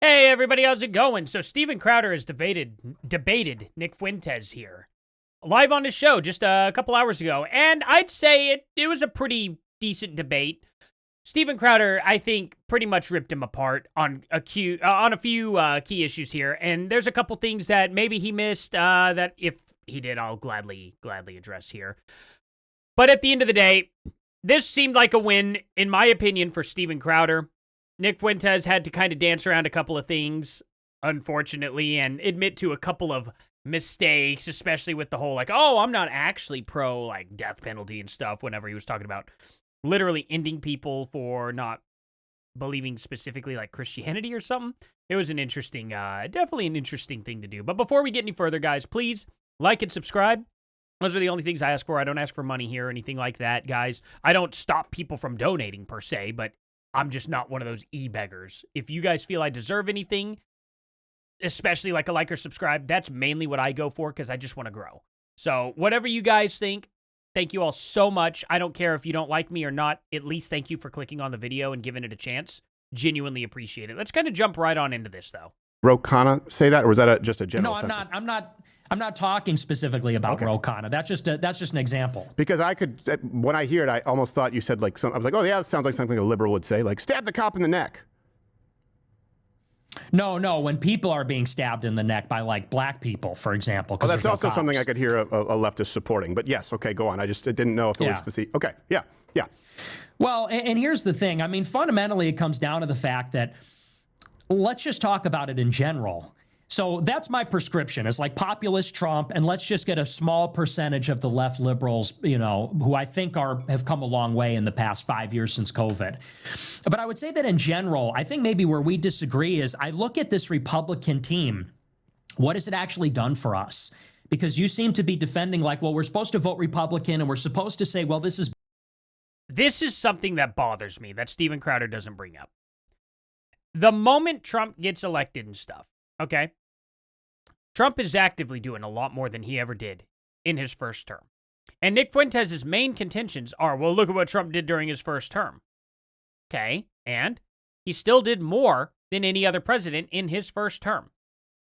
Hey everybody, how's it going? So Steven Crowder has debated Nick Fuentes here, live on his show just a couple hours ago, and I'd say it was a pretty decent debate. Steven Crowder, I think, pretty much ripped him apart on a few key issues here, and there's a couple things that maybe he missed that if he did, I'll gladly address here. But at the end of the day, this seemed like a win, in my opinion, for Steven Crowder. Nick Fuentes had to kind of dance around a couple of things, unfortunately, and admit to a couple of mistakes, especially with the whole, like, oh, I'm not actually pro, like, death penalty and stuff, whenever he was talking about literally ending people for not believing specifically, like, Christianity or something. It was an interesting, definitely an interesting thing to do. But before we get any further, guys, please like and subscribe. Those are the only things I ask for. I don't ask for money here or anything like that, guys. I don't stop people from donating, per se, but I'm just not one of those e-beggars. If you guys feel I deserve anything, especially like a like or subscribe, that's mainly what I go for because I just want to grow. So whatever you guys think, thank you all so much. I don't care if you don't like me or not. At least thank you for clicking on the video and giving it a chance. Genuinely appreciate it. Let's kind of jump right on into this, though. Ro Khanna say that, or was that just a general? No, I'm not talking specifically about Ro Khanna. That's just an example. Because I could, when I hear it, I almost thought you said like I was like, oh yeah, that sounds like something a liberal would say, like stab the cop in the neck. No. When people are being stabbed in the neck by like black people, for example. Oh, that's also something I could hear a leftist supporting. But yes, okay, go on. I didn't know if it was specific. Okay, yeah. Well, and here's the thing. I mean, fundamentally, it comes down to the fact that let's just talk about it in general. So that's my prescription. It's like populist Trump, and let's just get a small percentage of the left liberals, you know, who I think have come a long way in the past 5 years since COVID. But I would say that in general, I think maybe where we disagree is I look at this Republican team. What has it actually done for us? Because you seem to be defending like, well, we're supposed to vote Republican, and we're supposed to say, well, this is something that bothers me that Steven Crowder doesn't bring up. The moment Trump gets elected and stuff, okay? Trump is actively doing a lot more than he ever did in his first term. And Nick Fuentes' main contentions are, well, look at what Trump did during his first term. Okay, and he still did more than any other president in his first term.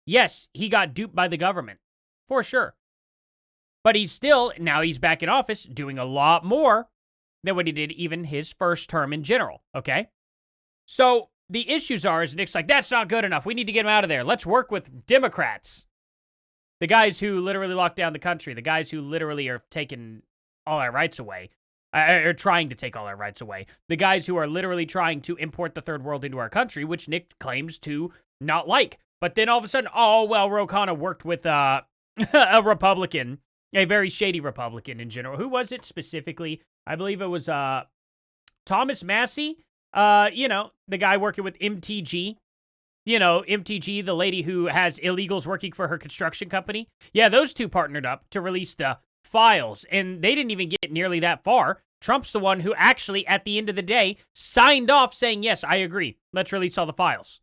Yes, he got duped by the government, for sure. But he's back in office, doing a lot more than what he did even his first term in general, okay? So the issues is Nick's like, that's not good enough. We need to get him out of there. Let's work with Democrats. The guys who literally locked down the country. The guys who literally are taking all our rights away. Are trying to take all our rights away. The guys who are literally trying to import the third world into our country, which Nick claims to not like. But then all of a sudden, oh, well, Ro Khanna worked with a Republican, a very shady Republican in general. Who was it specifically? I believe it was Thomas Massey. The guy working with MTG. You know, MTG, the lady who has illegals working for her construction company. Yeah, those two partnered up to release the files, and they didn't even get nearly that far. Trump's the one who actually, at the end of the day, signed off saying, yes, I agree. Let's release all the files.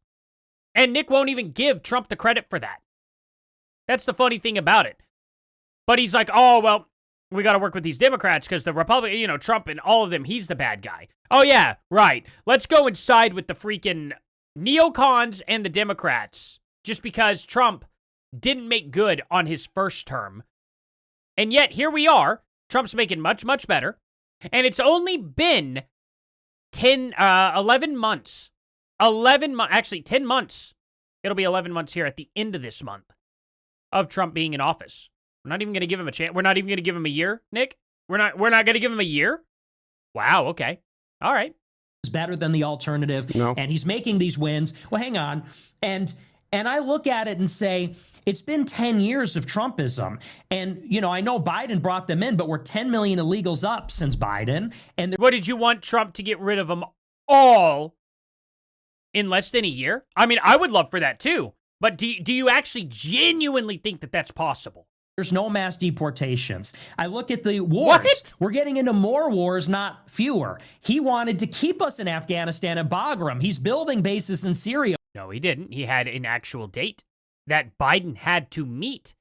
And Nick won't even give Trump the credit for that. That's the funny thing about it. But he's like, oh, well, we got to work with these Democrats because the Republican, Trump and all of them, he's the bad guy. Oh, yeah, right. Let's go and side with the freaking neocons and the Democrats just because Trump didn't make good on his first term. And yet, here we are. Trump's making much, much better. And it's only been 11 months. 10 months. It'll be 11 months here at the end of this month of Trump being in office. We're not even going to give him a chance. We're not even going to give him a year, Nick? We're not going to give him a year? Wow, okay. All right. Is better than the alternative, no. And he's making these wins. Well, hang on. And I look at it and say, it's been 10 years of Trumpism. And, I know Biden brought them in, but we're 10 million illegals up since Biden. And what, did you want Trump to get rid of them all in less than a year? I mean, I would love for that too. But do you actually genuinely think that that's possible? There's no mass deportations. I look at the wars. What? We're getting into more wars, not fewer. He wanted to keep us in Afghanistan and Bagram. He's building bases in Syria. No, he didn't. He had an actual date that Biden had to meet.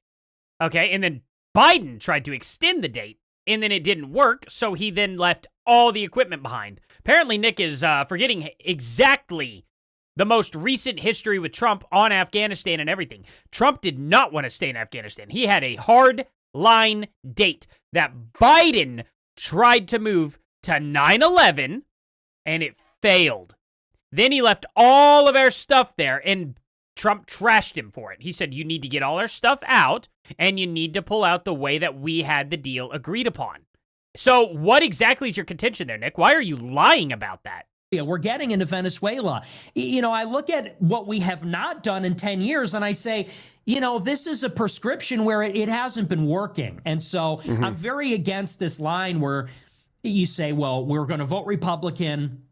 Okay, and then Biden tried to extend the date, and then it didn't work, so he then left all the equipment behind. Apparently, Nick is forgetting exactly the most recent history with Trump on Afghanistan and everything. Trump did not want to stay in Afghanistan. He had a hard line date that Biden tried to move to 9/11, and it failed. Then he left all of our stuff there, and Trump trashed him for it. He said, you need to get all our stuff out, and you need to pull out the way that we had the deal agreed upon. So what exactly is your contention there, Nick? Why are you lying about that? We're getting into Venezuela. I look at what we have not done in 10 years and I say, this is a prescription where it hasn't been working. And so I'm very against this line where you say, well, we're going to vote Republican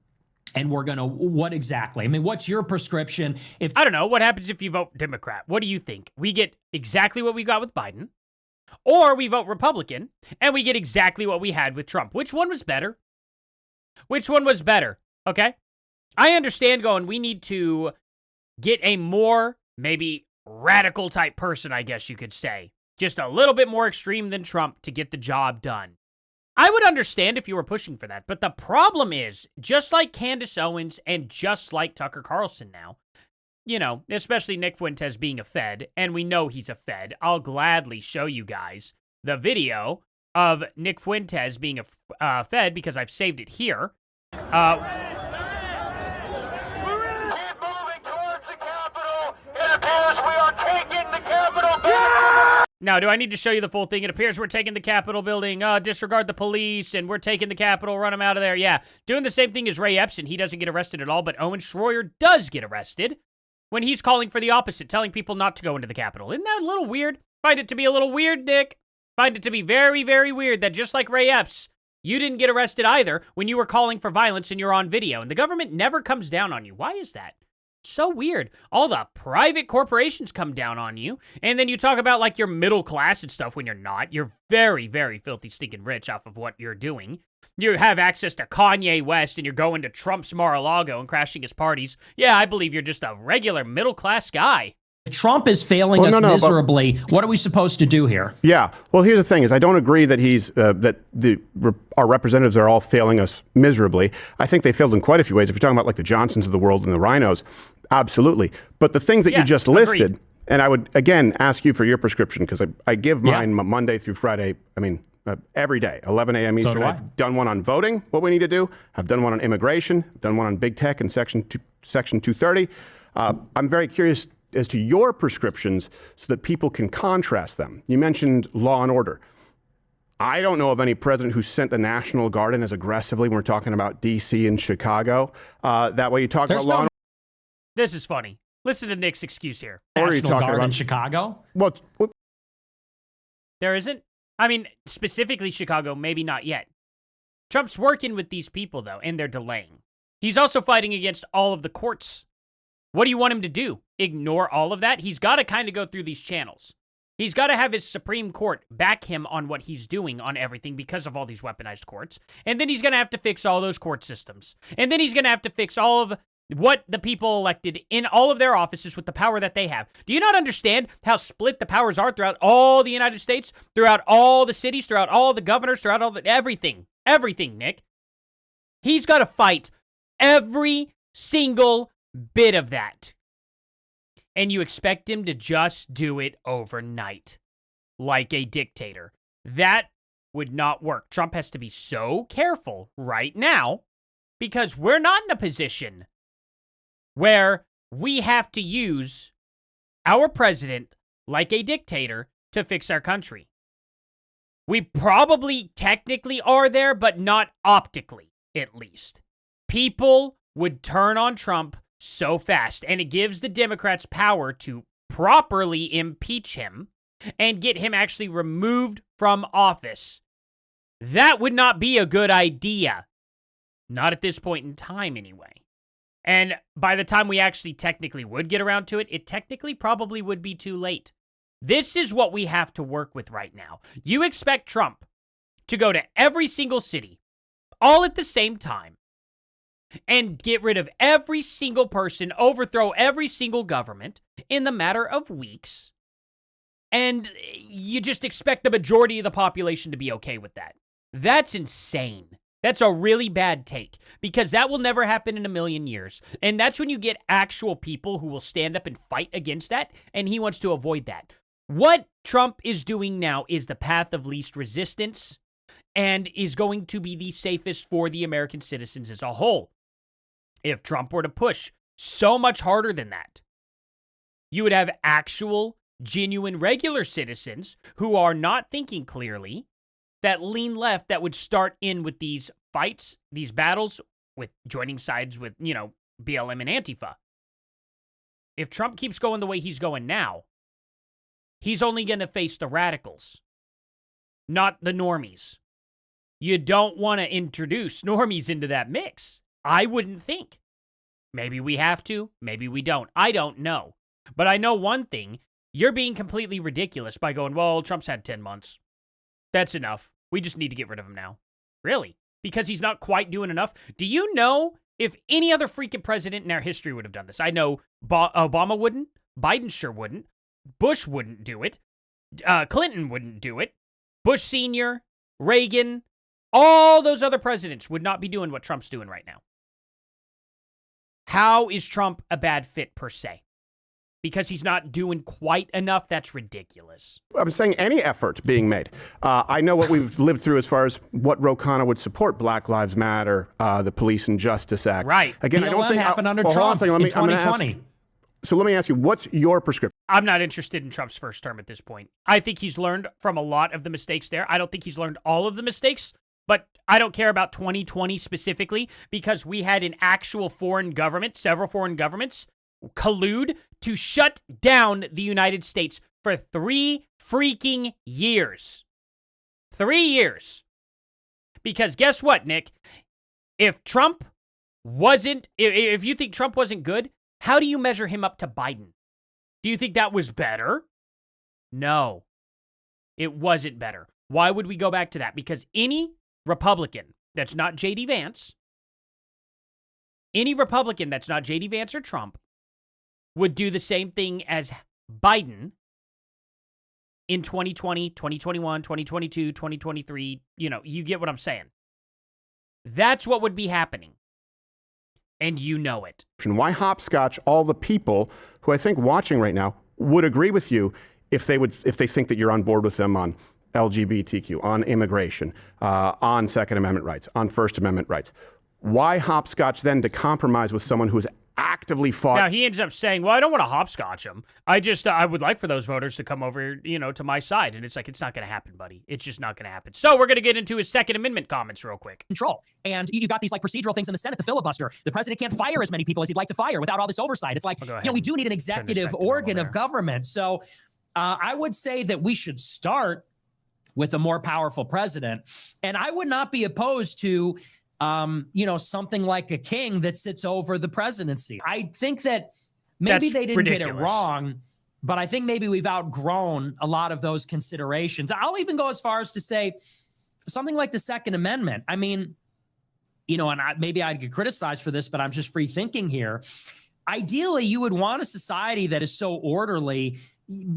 and we're going to, what exactly? I mean, what's your prescription? I don't know. What happens if you vote Democrat? What do you think? We get exactly what we got with Biden, or we vote Republican and we get exactly what we had with Trump. Which one was better? Which one was better? Okay? I understand we need to get a more, maybe radical type person, I guess you could say. Just a little bit more extreme than Trump to get the job done. I would understand if you were pushing for that, but the problem is, just like Candace Owens and just like Tucker Carlson now, especially Nick Fuentes being a Fed, and we know he's a Fed, I'll gladly show you guys the video of Nick Fuentes being a Fed because I've saved it here. Now, do I need to show you the full thing? It appears we're taking the Capitol building, disregard the police, and we're taking the Capitol, run them out of there. Yeah, doing the same thing as Ray Epson. He doesn't get arrested at all, but Owen Schroyer does get arrested when he's calling for the opposite, telling people not to go into the Capitol. Isn't that a little weird? Find it to be a little weird, Nick. Find it to be very, very weird that just like Ray Epps, you didn't get arrested either when you were calling for violence and you're on video, and the government never comes down on you. Why is that? So weird. All the private corporations come down on you, and then you talk about like your middle class and stuff when you're not. You're very, very filthy, stinking rich off of what you're doing. You have access to Kanye West, and you're going to Trump's Mar-a-Lago and crashing his parties. Yeah, I believe you're just a regular middle class guy. If Trump is failing us miserably, what are we supposed to do here? Yeah. Well, here's the thing: is I don't agree that our representatives are all failing us miserably. I think they failed in quite a few ways. If you're talking about like the Johnsons of the world and the Rhinos, absolutely. But the things that you just listed, agreed. And I would again ask you for your prescription because I give mine Monday through Friday. I mean, every day, 11 a.m. Eastern. I've done one on voting, what we need to do. I've done one on immigration. Done one on big tech and Section 230. I'm very curious as to your prescriptions so that people can contrast them. You mentioned law and order. I don't know of any president who sent the National Guard in as aggressively when we're talking about D.C. and Chicago. That way you talk about law and order. This is funny. Listen to Nick's excuse here. National Guard in Chicago? What? There isn't? I mean, specifically Chicago, maybe not yet. Trump's working with these people, though, and they're delaying. He's also fighting against all of the courts. What do you want him to do? Ignore all of that? He's got to kind of go through these channels. He's got to have his Supreme Court back him on what he's doing on everything because of all these weaponized courts. And then he's going to have to fix all those court systems. And then he's going to have to fix all of what the people elected in all of their offices with the power that they have. Do you not understand how split the powers are throughout all the United States, throughout all the cities, throughout all the governors, throughout all the everything? Everything, Nick. He's got to fight every single bit of that. And you expect him to just do it overnight, like a dictator. That would not work. Trump has to be so careful right now because we're not in a position where we have to use our president like a dictator to fix our country. We probably technically are there, but not optically, at least. People would turn on Trump so fast, and it gives the Democrats power to properly impeach him and get him actually removed from office. That would not be a good idea. Not at this point in time, anyway. And by the time we actually technically would get around to it, it technically probably would be too late. This is what we have to work with right now. You expect Trump to go to every single city, all at the same time, and get rid of every single person, overthrow every single government in the matter of weeks, and you just expect the majority of the population to be okay with that. That's insane. That's a really bad take because that will never happen in a million years. And that's when you get actual people who will stand up and fight against that, and he wants to avoid that. What Trump is doing now is the path of least resistance and is going to be the safest for the American citizens as a whole. If Trump were to push so much harder than that, you would have actual, genuine, regular citizens who are not thinking clearly that lean left that would start in with these fights, these battles, with joining sides with, BLM and Antifa. If Trump keeps going the way he's going now, he's only going to face the radicals, not the normies. You don't want to introduce normies into that mix. I wouldn't think. Maybe we have to, maybe we don't. I don't know. But I know one thing. You're being completely ridiculous by going, well, Trump's had 10 months. That's enough. We just need to get rid of him now. Really? Because he's not quite doing enough? Do you know if any other freaking president in our history would have done this? I know Obama wouldn't. Biden sure wouldn't. Bush wouldn't do it. Clinton wouldn't do it. Bush Sr., Reagan, all those other presidents would not be doing what Trump's doing right now. How is Trump a bad fit per se? Because he's not doing quite enough? That's ridiculous. I'm saying any effort being made. I know what we've lived through as far as what Ro Khanna would support: Black Lives Matter, the Police and Justice Act. Right. Again, BLM I don't think happened under Trump in 2020. So let me ask you, what's your prescription? I'm not interested in Trump's first term at this point. I think he's learned from a lot of the mistakes there. I don't think he's learned all of the mistakes, but I don't care about 2020 specifically because we had an actual foreign government, several foreign governments, collude to shut down the United States for 3 freaking years. 3 years. Because guess what, Nick? If you think Trump wasn't good, how do you measure him up to Biden? Do you think that was better? No, it wasn't better. Why would we go back to that? Because any Republican that's not J.D. Vance, or Trump, would do the same thing as Biden in 2020, 2021, 2022, 2023. You get what I'm saying. That's what would be happening. And you know it. Why hopscotch all the people who I think watching right now would agree with you if they think that you're on board with them on LGBTQ, on immigration, on Second Amendment rights, on First Amendment rights? Why hopscotch then to compromise with someone who's actively fought? Now, he ends up saying, well, I don't want to hopscotch them. I would like for those voters to come over, to my side. And it's like, it's not going to happen, buddy. It's just not going to happen. So we're going to get into his Second Amendment comments real quick. Control. And you've got these procedural things in the Senate, the filibuster. The president can't fire as many people as he'd like to fire without all this oversight. It's like, we do need an executive organ of government. So I would say that we should start with a more powerful president. And I would not be opposed to something like a king that sits over the presidency. I think that maybe they didn't get it wrong, but I think maybe we've outgrown a lot of those considerations. I'll even go as far as to say something like the Second Amendment. I mean, and maybe I'd get criticized for this, but I'm just free thinking here. Ideally, you would want a society that is so orderly.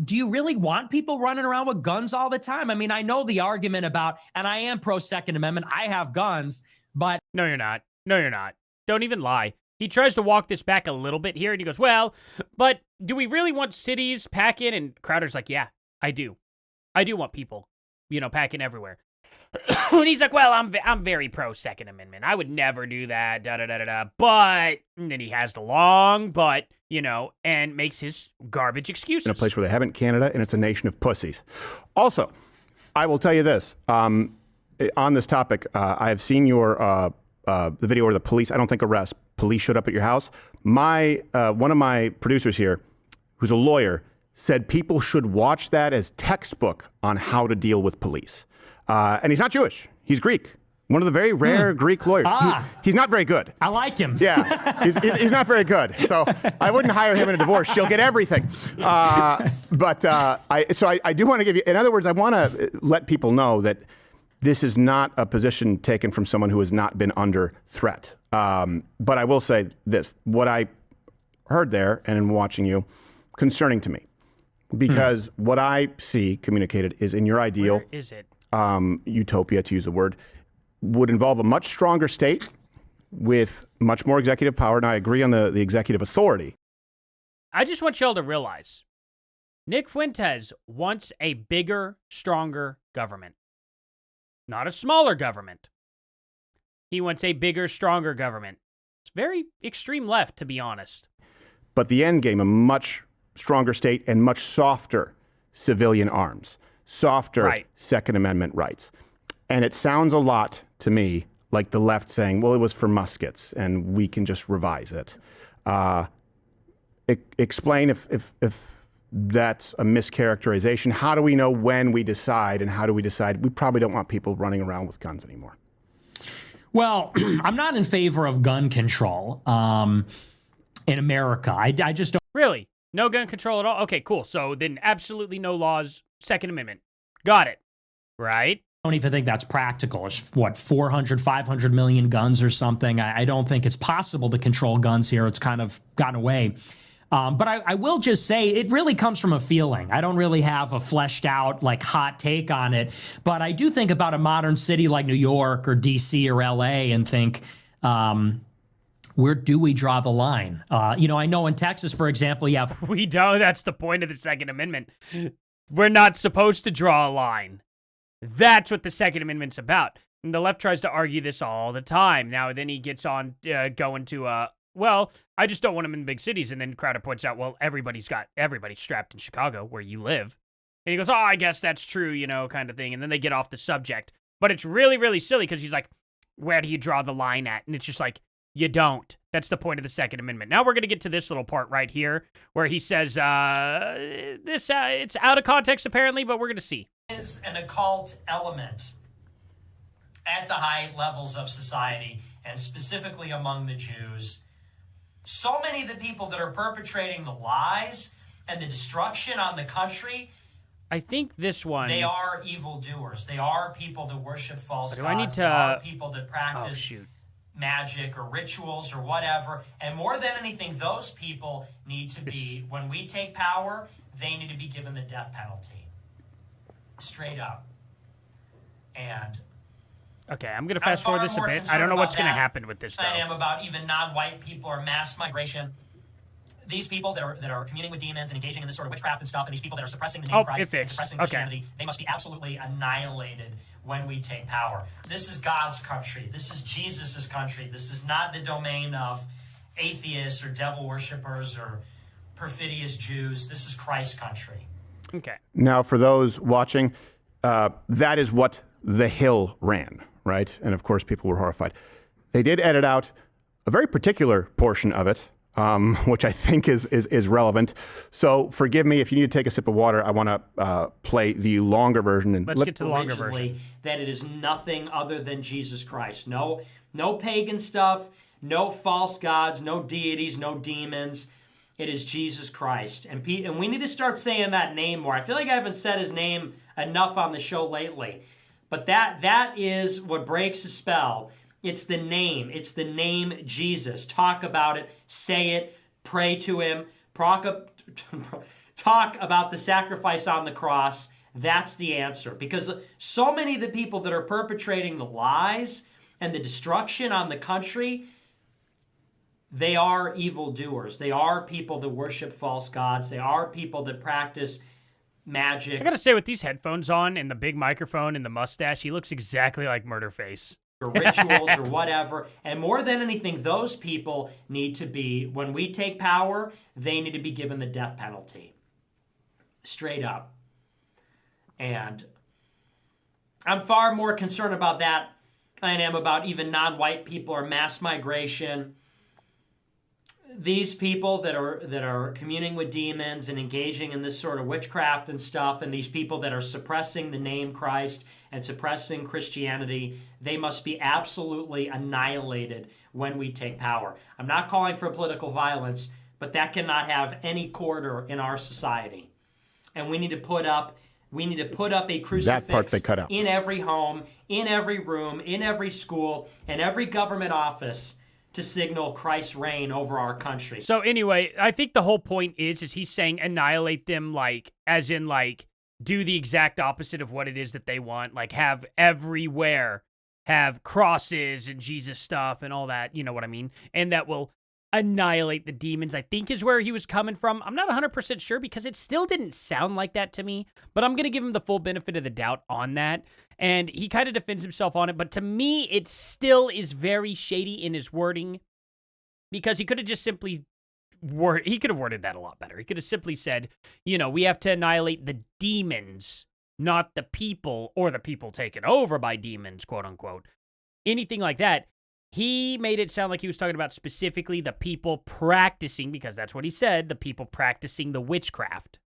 Do you really want people running around with guns all the time? I mean, I know the argument about, and I am pro Second Amendment, I have guns, but no, you're not. No, you're not. Don't even lie. He tries to walk this back a little bit here, and he goes, well, but do we really want cities packing? And Crowder's like, yeah, I do. I do want people, packing everywhere. And he's like, well, I'm very pro Second Amendment. I would never do that, da-da-da-da-da. But, and then he has the long but, and makes his garbage excuses. In a place where they haven't, Canada, and it's a nation of pussies. Also, I will tell you this. On this topic, I have seen the video where the police, I don't think arrest, police showed up at your house. One of my producers here, who's a lawyer, said people should watch that as textbook on how to deal with police. And he's not Jewish. He's Greek. One of the very rare Greek lawyers. He's not very good. I like him. Yeah, he's not very good. So I wouldn't hire him in a divorce. She'll get everything. But I do want to give you, in other words, I want to let people know that this is not a position taken from someone who has not been under threat. But I will say this, what I heard there and in watching you, concerning to me. Because what I see communicated is in your ideal Where is it? utopia, to use the word, would involve a much stronger state with much more executive power. And I agree on the executive authority. I just want y'all to realize Nick Fuentes wants a bigger, stronger government, not a smaller government. He wants a bigger, stronger government. It's very extreme left, to be honest. But the end game, a much stronger state and much softer civilian arms, softer Second Amendment rights. And it sounds a lot to me like the left saying, well, it was for muskets and we can just revise it. Explain if that's a mischaracterization. How do we know when we decide, and how do we decide we probably don't want people running around with guns anymore? Well, I'm not in favor of gun control in America. I just don't. Really? No gun control at all? Okay, cool. So then absolutely no laws, Second Amendment. Got it. Right? I don't even think that's practical. It's what, 400, 500 million guns or something. I don't think it's possible to control guns here. It's kind of gotten away. But I will just say it really comes from a feeling. I don't really have a fleshed out, like, hot take on it. But I do think about a modern city like New York or D.C. or L.A. and think, where do we draw the line? I know in Texas, for example, you have... We don't. That's the point of the Second Amendment. We're not supposed to draw a line. That's what the Second Amendment's about. And the left tries to argue this all the time. Now, then he gets on going to... well, I just don't want them in big cities. And then Crowder points out, well, everybody's strapped in Chicago where you live. And he goes, oh, I guess that's true, kind of thing. And then they get off the subject. But it's really, really silly because he's like, where do you draw the line at? And it's just like, you don't. That's the point of the Second Amendment. Now we're going to get to this little part right here where he says, it's out of context apparently, but we're going to see. Is an occult element at the high levels of society, and specifically among the Jews. So many of the people that are perpetrating the lies and the destruction on the country, I think this one... They are evildoers. They are people that worship false gods. I need to... They are people that practice magic or rituals or whatever. And more than anything, those people need to be, when we take power, they need to be given the death penalty. Straight up. And... Okay, I'm going to fast forward this a bit. I don't know what's going to happen with this, though. I am about even non-white people or mass migration. These people that are communing with demons and engaging in this sort of witchcraft and stuff, and these people that are suppressing the name of Christ and suppressing Christianity, they must be absolutely annihilated when we take power. This is God's country. This is Jesus' country. This is not the domain of atheists or devil worshippers or perfidious Jews. This is Christ's country. Okay. Now, for those watching, that is what The Hill ran. Right? And of course, people were horrified. They did edit out a very particular portion of it, which I think is relevant. So forgive me if you need to take a sip of water. I want to play the longer version. And let's get to the longer version. That it is nothing other than Jesus Christ. No pagan stuff, no false gods, no deities, no demons. It is Jesus Christ. And we need to start saying that name more. I feel like I haven't said his name enough on the show lately. But that is what breaks the spell. It's the name. It's the name Jesus. Talk about it. Say it. Pray to him. Talk about the sacrifice on the cross. That's the answer. Because so many of the people that are perpetrating the lies and the destruction on the country, they are evildoers. They are people that worship false gods. They are people that practice magic. I gotta say, with these headphones on and the big microphone and the mustache, he looks exactly like Murderface. Or rituals or whatever. And more than anything, those people need to be, when we take power, they need to be given the death penalty. Straight up. And I'm far more concerned about that than I am about even non-white people or mass migration. These people that are communing with demons and engaging in this sort of witchcraft and stuff, and these people that are suppressing the name Christ and suppressing Christianity, they must be absolutely annihilated when we take power. I'm not calling for political violence, but that cannot have any quarter in our society. And we need to put up a crucifix that part they cut out. In every home, in every room, in every school, and every government office to signal Christ's reign over our country. So anyway, I think the whole point is he's saying annihilate them, like, as in, like, do the exact opposite of what it is that they want. Like, have have crosses and Jesus stuff and all that, you know what I mean? And that will annihilate the demons, I think is where he was coming from. I'm not 100% sure because it still didn't sound like that to me, but I'm going to give him the full benefit of the doubt on that. And he kind of defends himself on it, but to me, it still is very shady in his wording because he could have just simply he could have worded that a lot better. He could have simply said, you know, we have to annihilate the demons, not the people or the people taken over by demons, quote unquote. Anything like that. He made it sound like he was talking about specifically the people practicing, because that's what he said, the people practicing the witchcraft,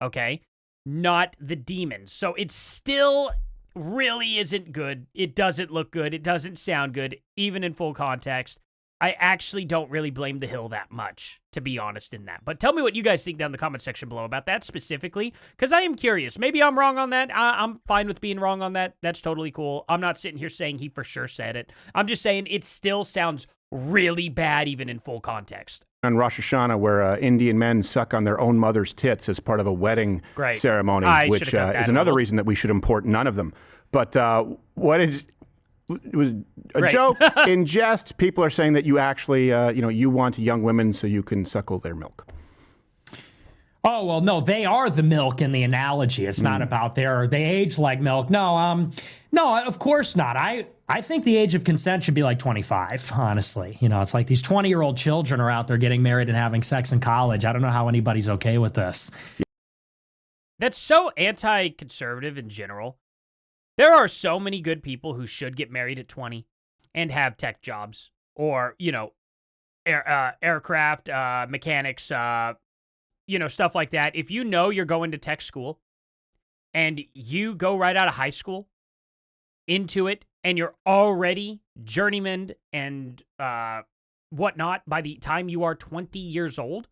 okay? Not the demons. So it still really isn't good. It doesn't look good. It doesn't sound good, even in full context. I actually don't really blame the Hill that much, to be honest in that. But tell me what you guys think down in the comment section below about that specifically, because I am curious. Maybe I'm wrong on that. I'm fine with being wrong on that. That's totally cool. I'm not sitting here saying he for sure said it. I'm just saying it still sounds really bad, even in full context. On Rosh Hashanah, where Indian men suck on their own mother's tits as part of a wedding ceremony, which is another reason that we should import none of them. But it was a joke in jest. People are saying that you actually, you want young women so you can suckle their milk. Oh, well, no, they are the milk in the analogy. It's not about they age like milk. No, of course not. I think the age of consent should be like 25, honestly. You know, it's like these 20-year-old children are out there getting married and having sex in college. I don't know how anybody's okay with this. That's so anti-conservative in general. There are so many good people who should get married at 20 and have tech jobs or, aircraft, mechanics, stuff like that. If you know you're going to tech school and you go right out of high school into it and you're already journeyman and whatnot by the time you are 20 years old,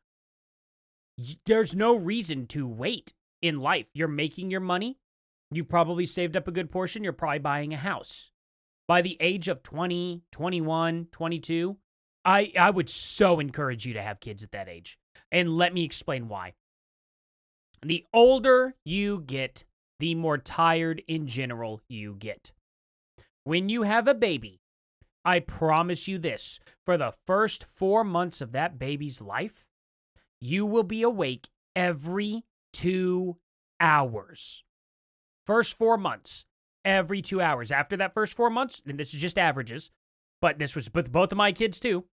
there's no reason to wait in life. You're making your money. You've probably saved up a good portion. You're probably buying a house. By the age of 20, 21, 22, I would so encourage you to have kids at that age. And let me explain why. The older you get, the more tired in general you get. When you have a baby, I promise you this, for the first 4 months of that baby's life, you will be awake every 2 hours. First 4 months, every 2 hours. After that first 4 months, and this is just averages, but this was with both of my kids too.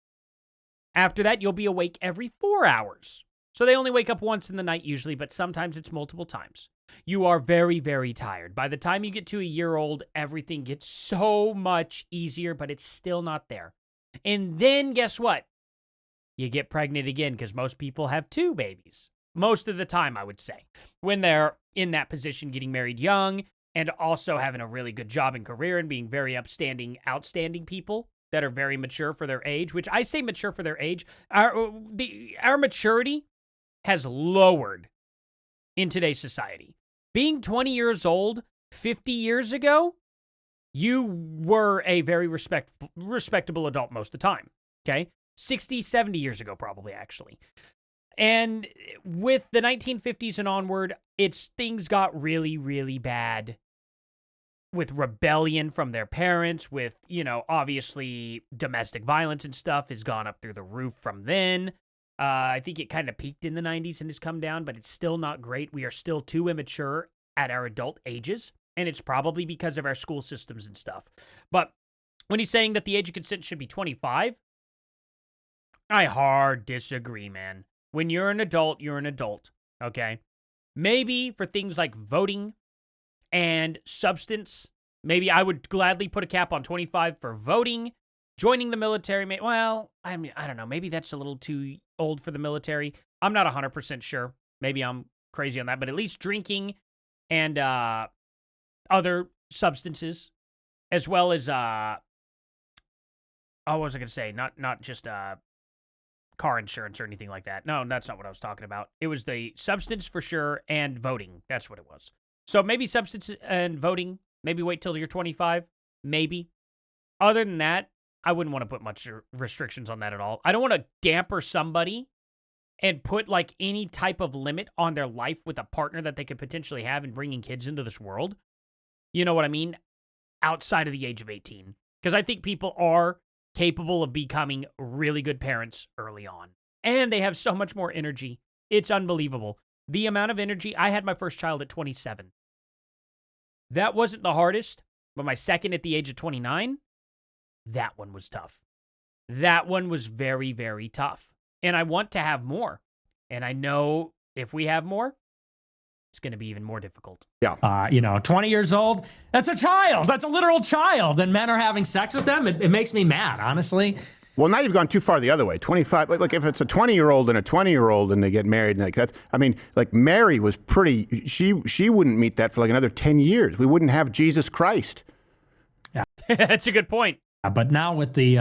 After that, you'll be awake every 4 hours. So they only wake up once in the night usually, but sometimes it's multiple times. You are very, very tired. By the time you get to a year old, everything gets so much easier, but it's still not there. And then guess what? You get pregnant again because most people have 2 babies. Most of the time, I would say, when they're in that position, getting married young and also having a really good job and career and being very outstanding people that are very mature for their age, which I say mature for their age. Our maturity has lowered in today's society. Being 20 years old 50 years ago, you were a very respectable adult most of the time, okay? 60, 70 years ago, probably, actually. And with the 1950s and onward, things got really, really bad with rebellion from their parents, with, obviously domestic violence and stuff has gone up through the roof from then. I think it kind of peaked in the 90s and has come down, but it's still not great. We are still too immature at our adult ages, and it's probably because of our school systems and stuff. But when he's saying that the age of consent should be 25, I hard disagree, man. When you're an adult, you're an adult, okay? Maybe for things like voting and substance, maybe I would gladly put a cap on 25 for voting. Joining the military, well, I mean, I don't know. Maybe that's a little too old for the military. I'm not 100% sure. Maybe I'm crazy on that, but at least drinking and other substances, as well as, what was I going to say? Not just car insurance or anything like that. No, that's not what I was talking about. It was the substance for sure and voting. That's what it was. So maybe substance and voting, maybe wait till you're 25, maybe. Other than that, I wouldn't want to put much restrictions on that at all. I don't want to damper somebody and put like any type of limit on their life with a partner that they could potentially have in bringing kids into this world. You know what I mean? Outside of the age of 18. Because I think people are capable of becoming really good parents early on. And they have so much more energy. It's unbelievable. The amount of energy. I had my first child at 27. That wasn't the hardest, but my second at the age of 29, that one was tough. That one was very, very tough. And I want to have more. And I know if we have more, it's going to be even more difficult. Yeah. 20 years old, that's a child. That's a literal child. And men are having sex with them. It makes me mad, honestly. Well, now you've gone too far the other way. 25. Like if it's a 20-year-old and a 20-year-old and they get married, and like that's. I mean, like Mary was pretty. She wouldn't meet that for like another 10 years. We wouldn't have Jesus Christ. Yeah, that's a good point. But now with the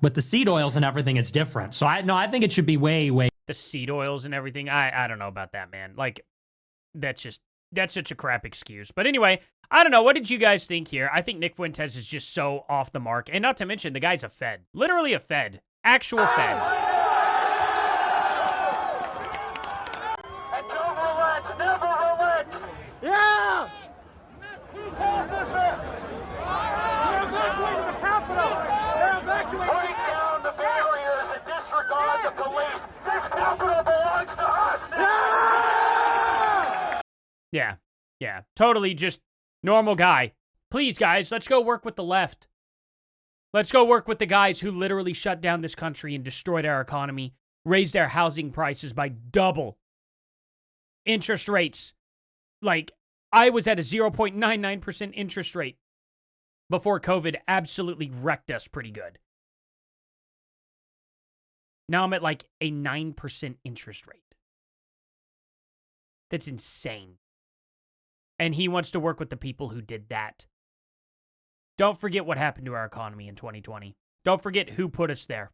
with the seed oils and everything, it's different. So I think it should be way. The seed oils and everything. I don't know about that, man. Like that's such a crap excuse. But anyway, I don't know. What did you guys think here? I think Nick Fuentes is just so off the mark. And not to mention, the guy's a Fed. Literally a Fed. Actual Fed. And don't relax. Never relax. Yeah! They're evacuating the Capitol. They're evacuating. Break down the barriers and disregard the police. This Capitol belongs to us. Yeah. Yeah. Totally just normal guy. Please, guys, let's go work with the left. Let's go work with the guys who literally shut down this country and destroyed our economy, raised our housing prices by double. Interest rates. Like, I was at a 0.99% interest rate before COVID absolutely wrecked us pretty good. Now I'm at like a 9% interest rate. That's insane. And he wants to work with the people who did that. Don't forget what happened to our economy in 2020. Don't forget who put us there.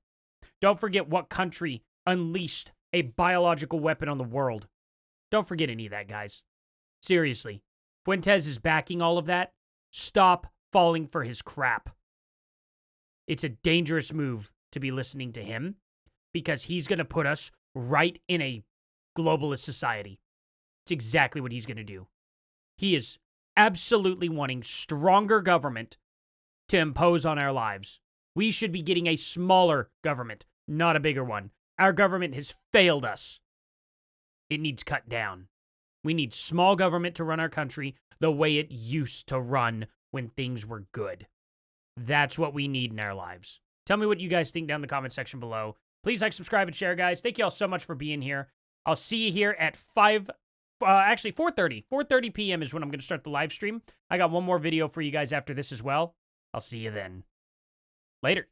Don't forget what country unleashed a biological weapon on the world. Don't forget any of that, guys. Seriously. Fuentes is backing all of that. Stop falling for his crap. It's a dangerous move to be listening to him because he's going to put us right in a globalist society. It's exactly what he's going to do. He is absolutely wanting stronger government to impose on our lives. We should be getting a smaller government, not a bigger one. Our government has failed us. It needs cut down. We need small government to run our country the way it used to run when things were good. That's what we need in our lives. Tell me what you guys think down in the comment section below. Please like, subscribe, and share, guys. Thank you all so much for being here. I'll see you here at 4:30. 4:30 p.m. is when I'm going to start the live stream. I got one more video for you guys after this as well. I'll see you then. Later.